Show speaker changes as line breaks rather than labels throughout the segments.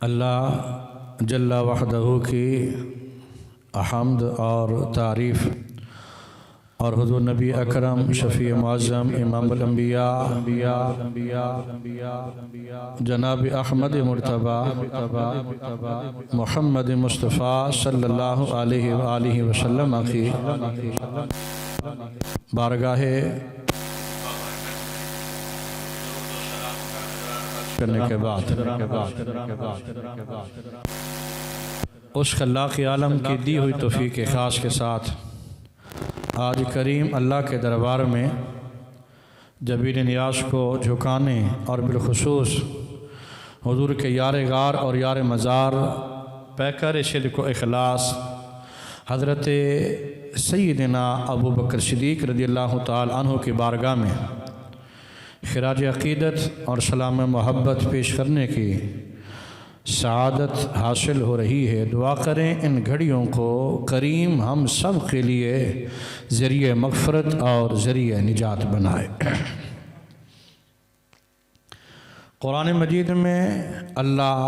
اللہ جل وحدہ کی حمد اور تعریف اور حضور نبی اکرم شفیع معظم امام الانبیاء جناب احمد مرتضی محمد مصطفیٰ صلی اللہ علیہ وآلہ وسلم کی بارگاہ کرنے کے بعد اس خلاق عالم کی دی ہوئی توفیق خاص کے ساتھ آج کریم اللہ کے دربار میں جبین نیاز کو جھکانے اور بالخصوص حضور کے یار غار اور یار مزار پیکر صدق و اخلاص حضرت سیدنا ابو بکر صدیق رضی اللہ تعالی عنہ کی بارگاہ میں خراج عقیدت اور سلام محبت پیش کرنے کی سعادت حاصل ہو رہی ہے۔ دعا کریں ان گھڑیوں کو کریم ہم سب کے لیے ذریعہ مغفرت اور ذریعہ نجات بنائے۔ قرآن مجید میں اللہ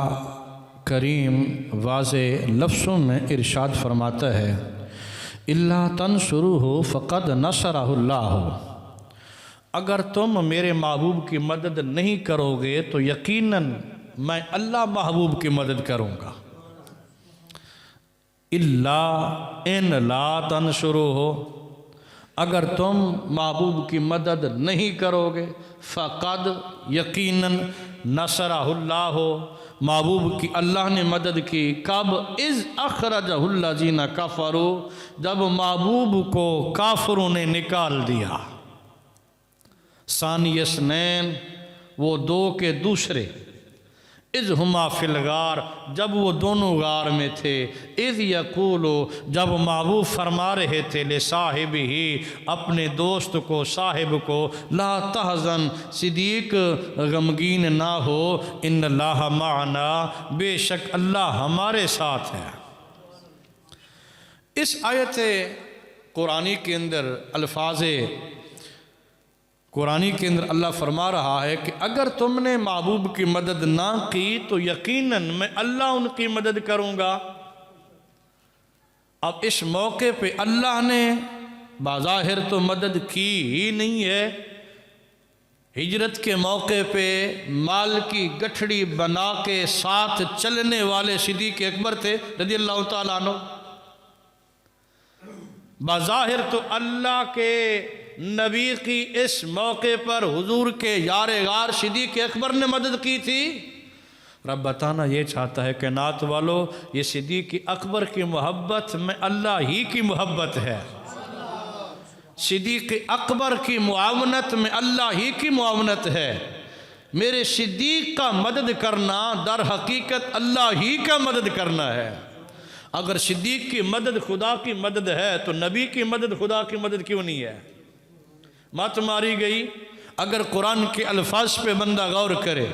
کریم واضح لفظوں میں ارشاد فرماتا ہے اِلَّا تَنْصُرُوهُ فَقَدْ نَصَرَهُ اللَّهُ، اگر تم میرے محبوب کی مدد نہیں کرو گے تو یقیناً میں اللہ محبوب کی مدد کروں گا۔ اِلَّا إِن لَا تَنْصُرُوهُ، اگر تم محبوب کی مدد نہیں کرو گے فقد یقیناً نصرہ اللہ، محبوب کی اللہ نے مدد کی۔ کب؟ اذ اخرجہ الذین کفروا، جب محبوب کو کافروں نے نکال دیا۔ ثانی اثنین، وہ دو کے دوسرے، اذ ہما فی الغار، جب وہ دونوں غار میں تھے، اذ یقولو، جب محبوب فرما رہے تھے لصاحبہ، اپنے دوست کو، صاحب کو، لا تحزن، صدیق غمگین نہ ہو، ان اللہ معنا، بے شک اللہ ہمارے ساتھ ہے۔ اس آیت قرآنی کے اندر الفاظ قرآنی کے اندر اللہ فرما رہا ہے کہ اگر تم نے محبوب کی مدد نہ کی تو یقیناً میں اللہ ان کی مدد کروں گا۔ اب اس موقع پہ اللہ نے بظاہر تو مدد کی ہی نہیں ہے۔ ہجرت کے موقع پہ مال کی گٹھڑی بنا کے ساتھ چلنے والے صدیق اکبر تھے رضی اللہ تعالیٰ عنہ۔ بظاہر تو اللہ کے نبی کی اس موقع پر حضور کے یار غار صدیق اکبر نے مدد کی تھی۔ رب بتانا یہ چاہتا ہے کہ نعت والو، یہ صدیق اکبر کی محبت میں اللہ ہی کی محبت ہے، صدیق اکبر کی معاونت میں اللہ ہی کی معاونت ہے۔ میرے صدیق کا مدد کرنا در حقیقت اللہ ہی کا مدد کرنا ہے۔ اگر صدیق کی مدد خدا کی مدد ہے تو نبی کی مدد خدا کی مدد کیوں نہیں ہے؟ مات ماری گئی۔ اگر قرآن کے الفاظ پہ بندہ غور کرے،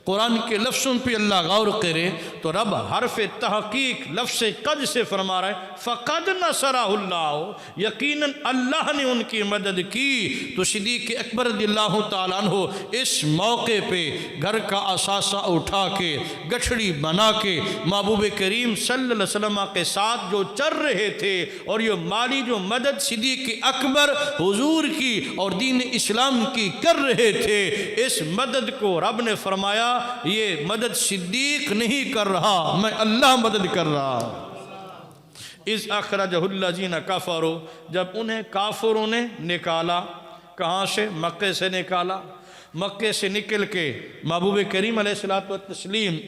قرآن کے لفظوں پہ اللہ غور کرے تو رب حرف تحقیق لفظ قد سے فرما رہا ہے فقد نصرہ اللہ، یقیناً اللہ نے ان کی مدد کی۔ تو صدیق اکبر رضی اللہ تعالیٰ عنہ اس موقع پہ گھر کا اثاثہ اٹھا کے گٹھڑی بنا کے محبوب کریم صلی اللہ علیہ وسلم کے ساتھ جو چل رہے تھے، اور یہ مالی جو مدد صدیق اکبر حضور کی اور دین اسلام کی کر رہے تھے، اس مدد کو رب نے فرمایا یہ مدد صدیق نہیں کر رہا، میں اللہ مدد کر رہا۔ اِذْ اَخْرَجَهُ الَّذِينَ كَفَرُوا، جب انہیں کافروں نے نکالا، کہاں سے؟ مکہ سے نکالا۔ مکہ سے نکل کے محبوب کریم علیہ السلام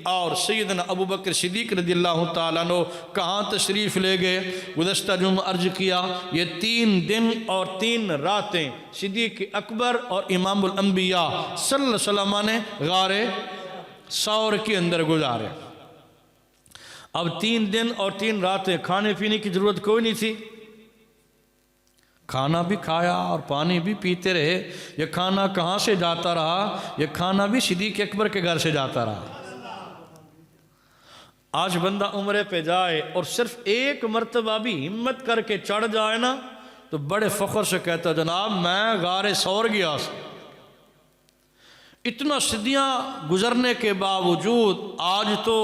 اور سیدنا ابو بکر صدیق رضی اللہ تعالیٰ عنہ کہاں تشریف لے گئے؟ گزشتہ جمعہ عرض کیا یہ 3 دن اور 3 راتیں صدیق اکبر اور امام الانبیاء صلی اللہ علیہ وسلم نے غار ثور کے اندر گزارے۔ اب 3 دن اور 3 راتیں کھانے پینے کی ضرورت کوئی نہیں تھی، کھانا بھی کھایا اور پانی بھی پیتے رہے۔ یہ کھانا کہاں سے جاتا رہا؟ یہ کھانا بھی صدیق اکبر کے گھر سے جاتا رہا۔ آج بندہ عمرے پہ جائے اور صرف ایک مرتبہ بھی ہمت کر کے چڑھ جائے نا تو بڑے فخر سے کہتا جناب میں غار ثور گیا۔ اتنا صدیاں گزرنے کے باوجود آج تو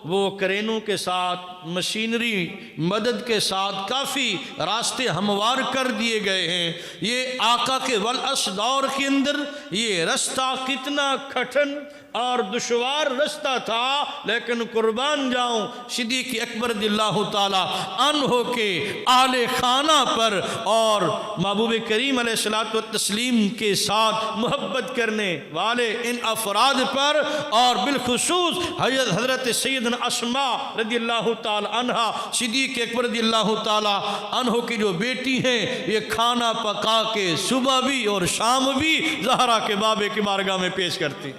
وہ کرینوں کے ساتھ مشینری مدد کے ساتھ کافی راستے ہموار کر دیے گئے ہیں۔ یہ آقا کے ولعص دور کے اندر یہ رستہ کتنا کٹھن اور دشوار رستہ تھا، لیکن قربان جاؤں صدیق اکبر رضی اللہ تعالیٰ عنہ کے اہل خانہ پر اور محبوب کریم علیہ الصلوۃ والتسلیم کے ساتھ محبت کرنے والے ان افراد پر، اور بالخصوص حضرت سیدنا اسماء رضی اللہ تعالیٰ عنہ صدیق اکبر رضی اللہ تعالیٰ عنہ کی جو بیٹی ہیں، یہ کھانا پکا کے صبح بھی اور شام بھی زہرا کے بابے کی بارگاہ میں پیش کرتی۔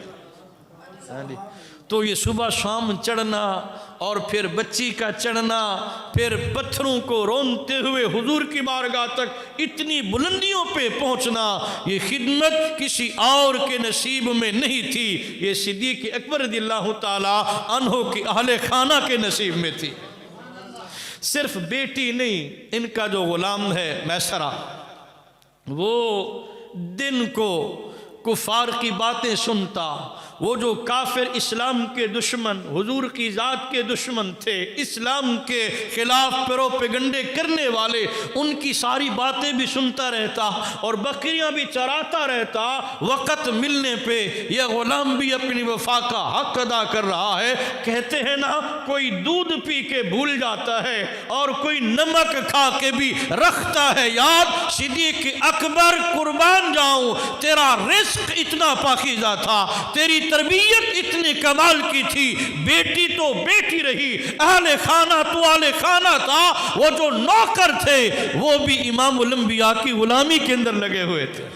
تو یہ صبح شام چڑھنا اور پھر بچی کا چڑھنا، پھر پتھروں کو رونتے ہوئے حضور کی بارگاہ تک اتنی بلندیوں پہ پہنچنا، یہ خدمت کسی اور کے نصیب میں نہیں تھی، یہ صدیق اکبر رضی اللہ تعالی عنہ کی اہل خانہ کے نصیب میں تھی۔ صرف بیٹی نہیں، ان کا جو غلام ہے میسرہ، وہ دن کو کفار کی باتیں سنتا، وہ جو کافر اسلام کے دشمن، حضور کی ذات کے دشمن تھے، اسلام کے خلاف پروپیگنڈے کرنے والے، ان کی ساری باتیں بھی سنتا رہتا اور بکریاں بھی چراتا رہتا۔ وقت ملنے پہ یہ غلام بھی اپنی وفا کا حق ادا کر رہا ہے۔ کہتے ہیں نا، کوئی دودھ پی کے بھول جاتا ہے اور کوئی نمک کھا کے بھی رکھتا ہے یاد۔ صدیق اکبر قربان جاؤں، تیرا رزق اتنا پاکیزہ تھا، تیری تربیت اتنے کمال کی تھی، بیٹی تو بیٹی رہی، اہل خانہ تو اہل خانہ تھا، وہ جو نوکر تھے وہ بھی امام الانبیاء کی غلامی کے اندر لگے ہوئے تھے،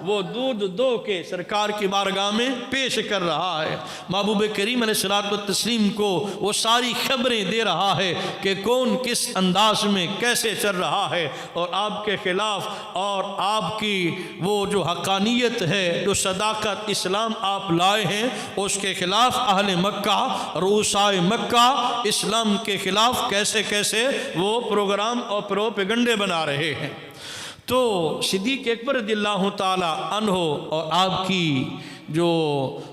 وہ دودھ دو کے سرکار کی بارگاہ میں پیش کر رہا ہے۔ محبوب کریم علیہ الصلوۃ والتسلیم کو وہ ساری خبریں دے رہا ہے کہ کون کس انداز میں کیسے چل رہا ہے، اور آپ کے خلاف اور آپ کی وہ جو حقانیت ہے، جو صداقت اسلام آپ لائے ہیں، اس کے خلاف اہل مکہ، رؤسائے مکہ اسلام کے خلاف کیسے کیسے وہ پروگرام اور پروپیگنڈے بنا رہے ہیں۔ تو صدیق اکبر رضی اللہ تعالی عنہ اور آپ کی جو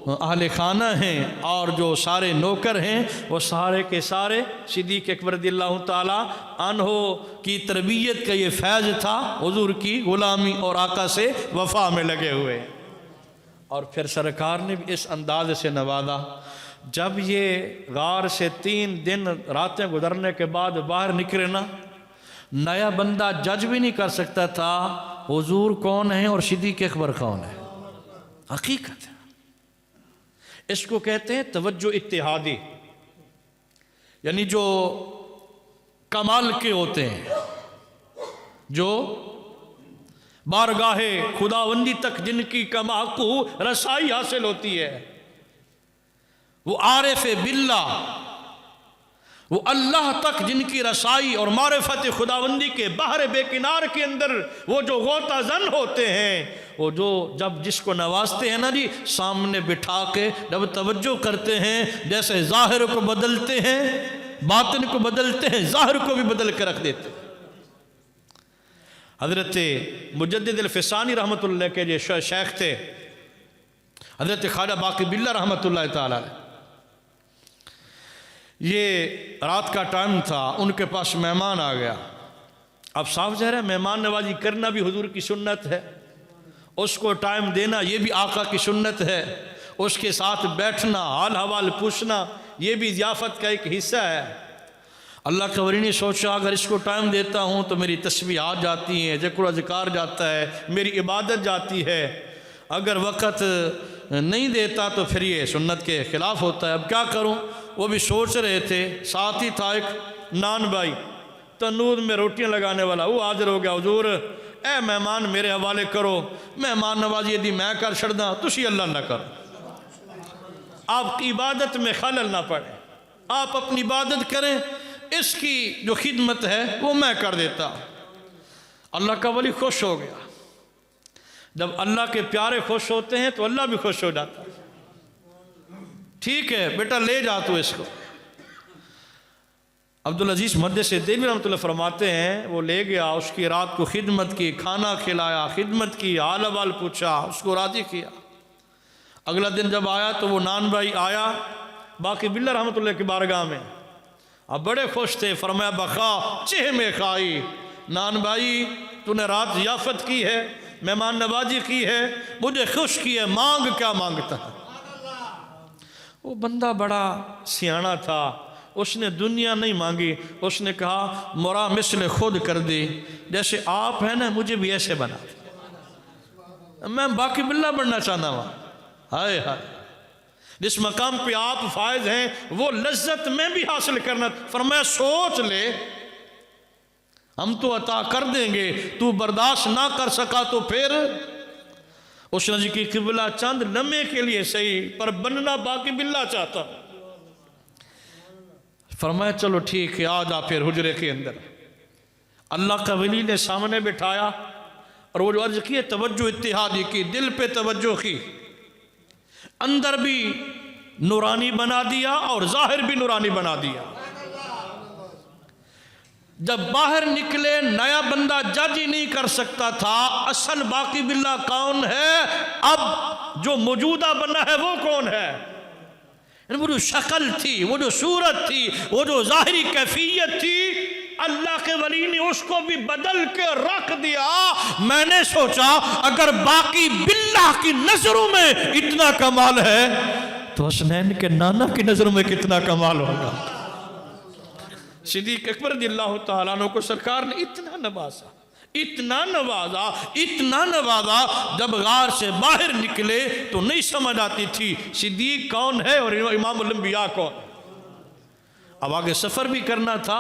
اہل خانہ ہیں اور جو سارے نوکر ہیں، وہ سارے کے سارے صدیق اکبر رضی اللہ تعالی عنہ کی تربیت کا یہ فیض تھا، حضور کی غلامی اور آقا سے وفا میں لگے ہوئے۔ اور پھر سرکار نے بھی اس انداز سے نوازا، جب یہ غار سے 3 دن راتیں گزرنے کے بعد باہر نکلے نا، نیا بندہ جج بھی نہیں کر سکتا تھا حضور کون ہے اور صدیق اکبر کون ہے۔ حقیقت ہے، اس کو کہتے ہیں توجہ اتحادی، یعنی جو کمال کے ہوتے ہیں، جو بارگاہ خداوندی تک جن کی کماکو رسائی حاصل ہوتی ہے، وہ عارف باللہ، وہ اللہ تک جن کی رسائی اور معرفت خداوندی کے بحر بے کنار کے اندر وہ جو غوطہ زن ہوتے ہیں، وہ جو جب جس کو نوازتے ہیں نا جی، سامنے بٹھا کے جب توجہ کرتے ہیں، جیسے ظاہر کو بدلتے ہیں باطن کو بدلتے ہیں، ظاہر کو بھی بدل کے رکھ دیتے ہیں۔ حضرت مجدد الفسانی رحمۃ اللہ کے جو شیخ تھے، حضرت خواجہ باقی باللہ رحمۃ اللہ تعالیٰ علیہ، یہ رات کا ٹائم تھا، ان کے پاس مہمان آ گیا۔ اب صاف ظاہر ہے مہمان نوازی کرنا بھی حضور کی سنت ہے، اس کو ٹائم دینا یہ بھی آقا کی سنت ہے، اس کے ساتھ بیٹھنا، حال حوال پوچھنا یہ بھی ضیافت کا ایک حصہ ہے۔ اللہ کا ولی نے سوچا اگر اس کو ٹائم دیتا ہوں تو میری تسبیحات جاتی ہیں، ذکر و اذکار جاتا ہے، میری عبادت جاتی ہے، اگر وقت نہیں دیتا تو پھر یہ سنت کے خلاف ہوتا ہے، اب کیا کروں؟ وہ بھی سوچ رہے تھے، ساتھ ہی تھا ایک نان بھائی تنور میں روٹیاں لگانے والا، وہ حاضر ہو گیا، حضور اے مہمان میرے حوالے کرو، مہمان نوازی دی میں کر چھڑنا، تسی اللہ نہ کرو، آپ کی عبادت میں خلل نہ پڑے، آپ اپنی عبادت کریں، اس کی جو خدمت ہے وہ میں کر دیتا۔ اللہ کا ولی خوش ہو گیا، جب اللہ کے پیارے خوش ہوتے ہیں تو اللہ بھی خوش ہو جاتا ہے۔ ٹھیک ہے بیٹا لے جا تو اس کو۔ عبدالعزیز محدث دہلوی رحمۃ اللہ فرماتے ہیں وہ لے گیا، اس کی رات کو خدمت کی، کھانا کھلایا، خدمت کی، حال احوال پوچھا، اس کو راضی کیا۔ اگلا دن جب آیا تو وہ نان بھائی آیا باقی باللہ رحمت اللہ کی بارگاہ میں، اب بڑے خوش تھے، فرمایا بخا چہ میں کھائی، نان بھائی تو نے رات ضیافت کی ہے، مہمان نوازی کی ہے، مجھے خوش کی ہے، مانگ کیا مانگتا ہے؟ وہ بندہ بڑا سیانا تھا، اس نے دنیا نہیں مانگی، اس نے کہا مرا مثل خود کر دی، جیسے آپ ہیں نا مجھے بھی ایسے بنا دے، میں باقی باللہ بننا چاہتا ہوں۔ ہائے ہائے، جس مقام پہ آپ فائز ہیں وہ لذت میں بھی حاصل کرنا، فرمایا سوچ لے ہم تو عطا کر دیں گے، تو برداشت نہ کر سکا تو پھر؟ اس نے جی کی قبلہ چند لمحے کے لیے صحیح پر بننا باقی باللہ چاہتا، فرمایا چلو ٹھیک ہے آ جا پھر حجرے کے اندر۔ اللہ کا ولی نے سامنے بٹھایا اور وہ جو عرض کی توجہ اتحادی کی، دل پہ توجہ کی، اندر بھی نورانی بنا دیا اور ظاہر بھی نورانی بنا دیا۔ جب باہر نکلے نیا بندہ جج ہی نہیں کر سکتا تھا اصل باقی باللہ کون ہے، اب جو موجودہ بنا ہے وہ کون ہے؟ وہ جو شکل تھی، وہ جو صورت تھی، وہ جو ظاہری کیفیت تھی، اللہ کے ولی نے اس کو بھی بدل کے رکھ دیا۔ میں نے سوچا اگر باقی باللہ کی نظروں میں اتنا کمال ہے تو حسنین کے نانا کی نظروں میں کتنا کمال ہوگا۔ صدیق اکبر رضی اللہ تعالیٰ عنہ کو سرکار نے اتنا نوازا، اتنا نوازا، اتنا نوازا، جب غار سے باہر نکلے تو نہیں سمجھ آتی تھی صدیق کون ہے اور امام الانبیاء کون۔ اب آگے سفر بھی کرنا تھا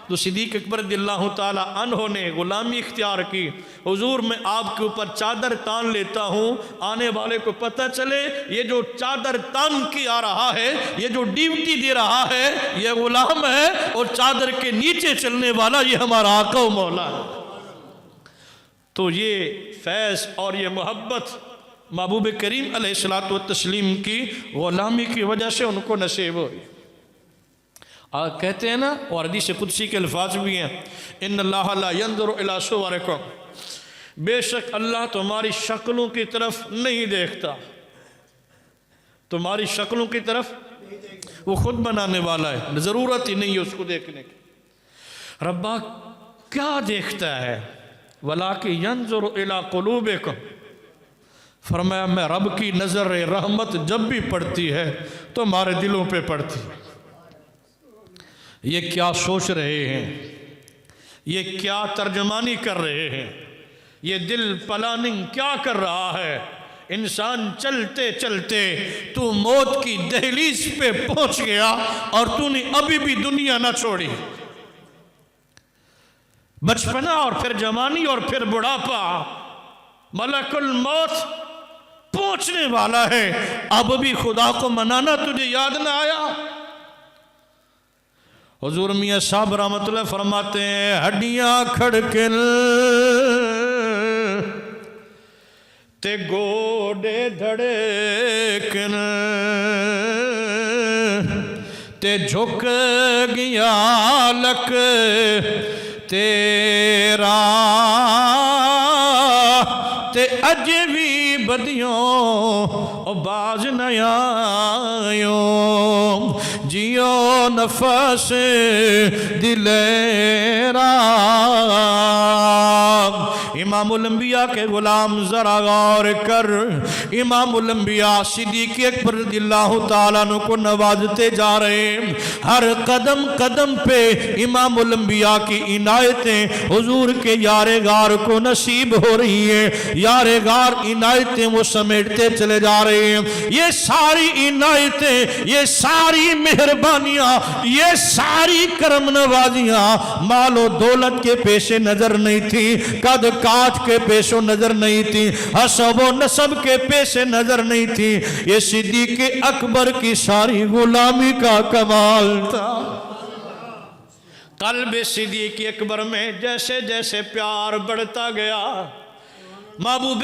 تو صدیق اکبر رضی اللہ تعالیٰ عنہ نے غلامی اختیار کی، حضور میں آپ کے اوپر چادر تان لیتا ہوں، آنے والے کو پتہ چلے یہ جو چادر تان کی آ رہا ہے، یہ جو ڈیوٹی دے رہا ہے یہ غلام ہے، اور چادر کے نیچے چلنے والا یہ ہمارا آقا و مولا ہے۔ تو یہ فیض اور یہ محبت محبوب کریم علیہ الصلوۃ والتسلیم کی غلامی کی وجہ سے ان کو نصیب ہوئی۔ کہتے ہیں نا، اور حدیث قدسی کے الفاظ بھی ہیں، ان اللہ لا ينظر الى صورکم، بے شک اللہ تمہاری شکلوں کی طرف نہیں دیکھتا، تمہاری شکلوں کی طرف وہ خود بنانے والا ہے، ضرورت ہی نہیں ہے اس کو دیکھنے کی۔ ربا کیا دیکھتا ہے؟ وَلَكِنْ يَنْظُرُ إِلَىٰ قُلُوبِكُمْ، فرمایا میں رب کی نظر رحمت جب بھی پڑتی ہے تو ہمارے دلوں پہ پڑتی ہے۔ یہ کیا سوچ رہے ہیں، یہ کیا ترجمانی کر رہے ہیں، یہ دل پلاننگ کیا کر رہا ہے؟ انسان چلتے چلتے تو موت کی دہلیز پہ پہنچ گیا اور تو نے ابھی بھی دنیا نہ چھوڑی، بچپنا اور پھر جوانی اور پھر بڑھاپا، ملک الموت پہنچنے والا ہے، اب بھی خدا کو منانا تجھے یاد نہ آیا؟ حضور میاں صاحب رحمت اللہ فرماتے ہیں ہڈیاں کھڑکن تے گوڑے دھڑکن تے جھک گیا لک تیرا تے اج بھی بدیوں باز نہ آیوں جیو نفس دلیرا۔ امام الانبیاء کے غلام ذرا غور کر، امام الانبیاء صدیق اکبر رضی اللہ تعالیٰ عنہ کو نوازتے جا رہے ہیں، ہر قدم قدم پہ امام الانبیاء کی عنایتیں حضور کے یار غار کو نصیب ہو رہی ہیں، یار غار عنایتیں وہ سمیٹتے چلے جا رہے ہیں۔ یہ ساری عنایتیں، یہ ساری مہربانیاں، یہ ساری کرم نوازیاں مال و دولت کے پیش نظر نہیں تھی، قد کاٹ کے پیش نظر نہیں تھی، حسب و نسب کے پیش نظر نہیں تھی، یہ صدیق اکبر کی ساری غلامی کا کمال تھا۔ قلب صدیق اکبر میں جیسے جیسے پیار بڑھتا گیا، محبوب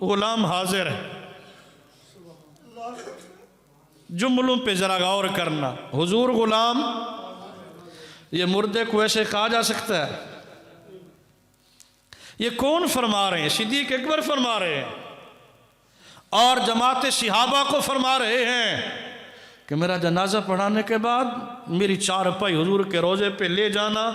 غلام حاضر ہے. جملوں پہ ذرا غور کرنا. حضور غلام، یہ مردے کو ایسے کہا جا سکتا ہے؟ یہ کون فرما رہے ہیں؟ صدیق اکبر فرما رہے ہیں اور جماعت صحابہ کو فرما رہے ہیں کہ میرا جنازہ پڑھانے کے بعد میری چارپائی حضور کے روضے پہ لے جانا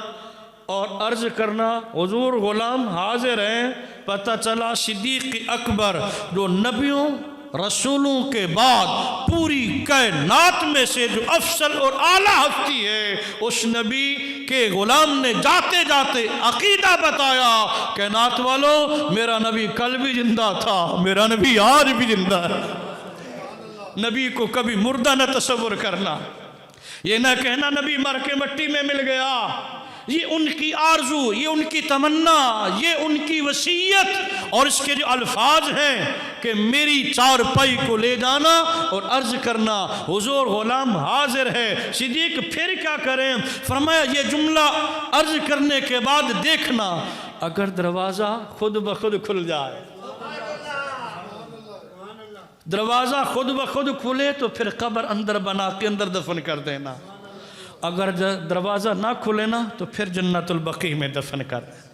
اور عرض کرنا حضور غلام حاضر ہیں. پتہ چلا صدیق اکبر جو نبیوں رسولوں کے بعد پوری کائنات میں سے جو افضل اور اعلیٰ ہستی ہے، اس نبی کے غلام نے جاتے جاتے عقیدہ بتایا، کائنات والو میرا نبی کل بھی زندہ تھا، میرا نبی آج بھی زندہ ہے. نبی کو کبھی مردہ نہ تصور کرنا، یہ نہ کہنا نبی مر کے مٹی میں مل گیا. یہ ان کی آرزو، یہ ان کی تمنا، یہ ان کی وصیت اور اس کے جو الفاظ ہیں کہ میری چارپائی کو لے جانا اور عرض کرنا حضور غلام حاضر ہے. صدیق پھر کیا کریں؟ فرمایا یہ جملہ عرض کرنے کے بعد دیکھنا اگر دروازہ خود بخود کھل جائے، دروازہ خود بخود کھلے تو پھر قبر اندر بنا کے اندر دفن کر دینا. اگر دروازہ نہ کھلے نا تو پھر جنت البقیع میں دفن کر دینا.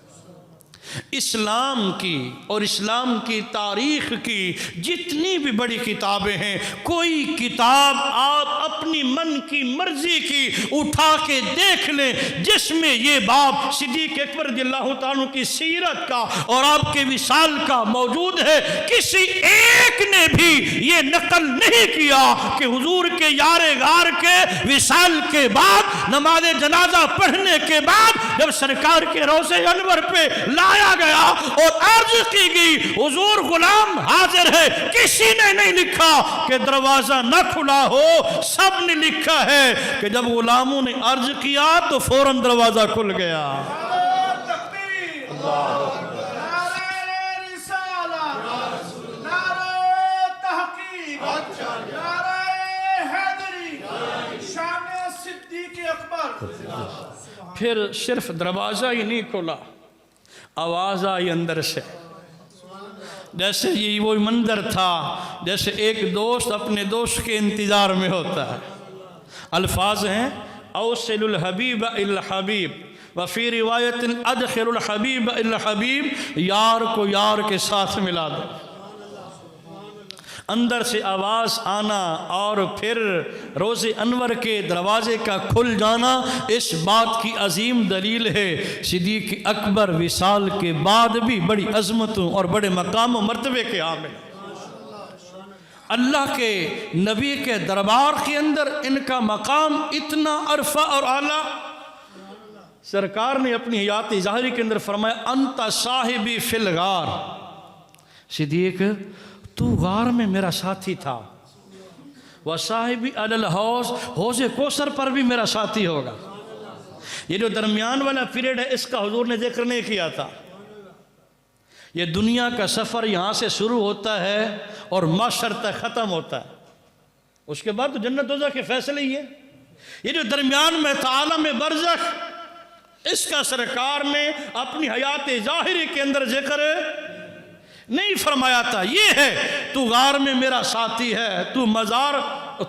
اسلام کی اور اسلام کی تاریخ کی جتنی بھی بڑی کتابیں ہیں، کوئی کتاب آپ اپنی من کی مرضی کی اٹھا کے دیکھ لیں جس میں یہ باب صدیق اکبر رضی اللہ تعالیٰ کی سیرت کا اور آپ کے وصال کا موجود ہے. کسی ایک نے بھی یہ نقل نہیں کیا کہ حضور کے یار غار کے وصال کے بعد نماز جنازہ پڑھنے کے بعد جب سرکار کے روضے انور پہ لایا گیا اور عرض کی گئی حضور غلام حاضر ہے، کسی نے نہیں لکھا کہ دروازہ نہ کھلا ہو. سب نے لکھا ہے کہ جب غلاموں نے عرض کیا تو فوراً دروازہ کھل گیا. پھر صرف دروازہ ہی نہیں کھلا، آواز آئی اندر سے. جیسے یہ وہی منظر تھا جیسے ایک دوست اپنے دوست کے انتظار میں ہوتا ہے. الفاظ ہیں اوصل الحبیب الحبیب وفی روایت ادخل الحبیب الحبیب، یار کو یار کے ساتھ ملا دو. اندر سے آواز آنا اور پھر روز انور کے دروازے کا کھل جانا اس بات کی عظیم دلیل ہے صدیق اکبر وصال کے بعد بھی بڑی عظمتوں اور بڑے مقام و مرتبے کے حامل. اللہ کے نبی کے دربار کے اندر ان کا مقام اتنا عرفہ اور اعلیٰ. سرکار نے اپنی حیات ظاہری کے اندر فرمایا انت صاحبی فی الغار. صدیق تو غار میں میرا ساتھی تھا، وصاحبی علی الحوض، حوض کوثر پر بھی میرا ساتھی ہوگا. یہ جو درمیان والا پیریڈ ہے اس کا حضور نے ذکر نہیں کیا تھا. یہ دنیا کا سفر یہاں سے شروع ہوتا ہے اور محشر تک ختم ہوتا ہے، اس کے بعد تو جنت دوزخ کے فیصلے ہی ہے. یہ جو درمیان میں تھا عالم برزخ، اس کا سرکار نے اپنی حیات ظاہری کے اندر ذکر نہیں فرمایا تھا. یہ ہے تو غار میں میرا ساتھی ہے، تو مزار،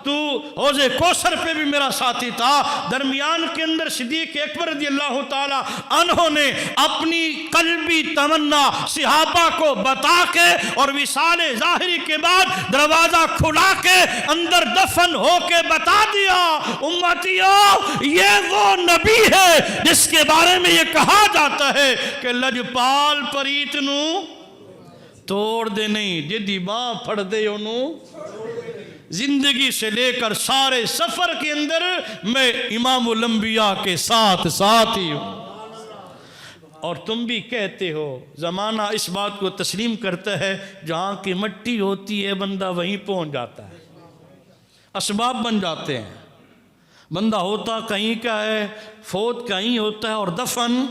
تو حوض کوثر پہ بھی میرا ساتھی تھا. درمیان کے اندر صدیق اکبر رضی اللہ تعالی عنہ نے اپنی قلبی تمنا صحابہ کو بتا کے اور وصال ظاہری کے بعد دروازہ کھلا کے اندر دفن ہو کے بتا دیا امتیوں یہ وہ نبی ہے جس کے بارے میں یہ کہا جاتا ہے کہ لجپال پریت نو توڑ دے نہیں، جدی باں پھڑ دے انہوں. زندگی سے لے کر سارے سفر کے اندر میں امام الانبیاء کے ساتھ ہی ہوں. اور تم بھی کہتے ہو، زمانہ اس بات کو تسلیم کرتا ہے جہاں کی مٹی ہوتی ہے بندہ وہیں پہنچ جاتا ہے. اسباب بن جاتے ہیں. بندہ ہوتا کہیں کا ہے، فوت کہیں ہوتا ہے اور دفن.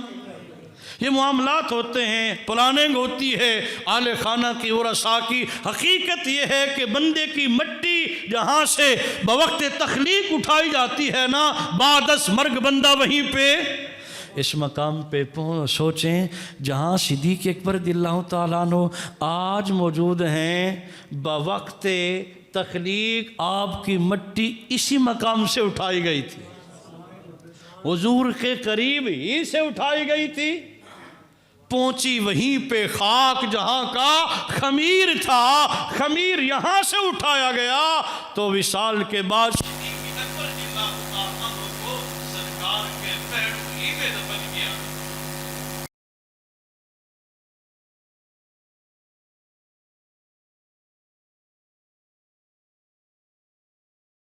یہ معاملات ہوتے ہیں، پلاننگ ہوتی ہے اہل خانہ کی ورثاء کی. حقیقت یہ ہے کہ بندے کی مٹی جہاں سے بوقت تخلیق اٹھائی جاتی ہے نا، بعد از مرگ بندہ وہیں پہ. اس مقام پہ سوچیں جہاں صدیق اکبر رضی اللہ تعالیٰ عنہ آج موجود ہیں، بوقت تخلیق آپ کی مٹی اسی مقام سے اٹھائی گئی تھی، حضور کے قریب ہی سے اٹھائی گئی تھی، پہنچی وہیں پہ خاک جہاں کا خمیر تھا، خمیر یہاں سے اٹھایا گیا تو وصال کے بعد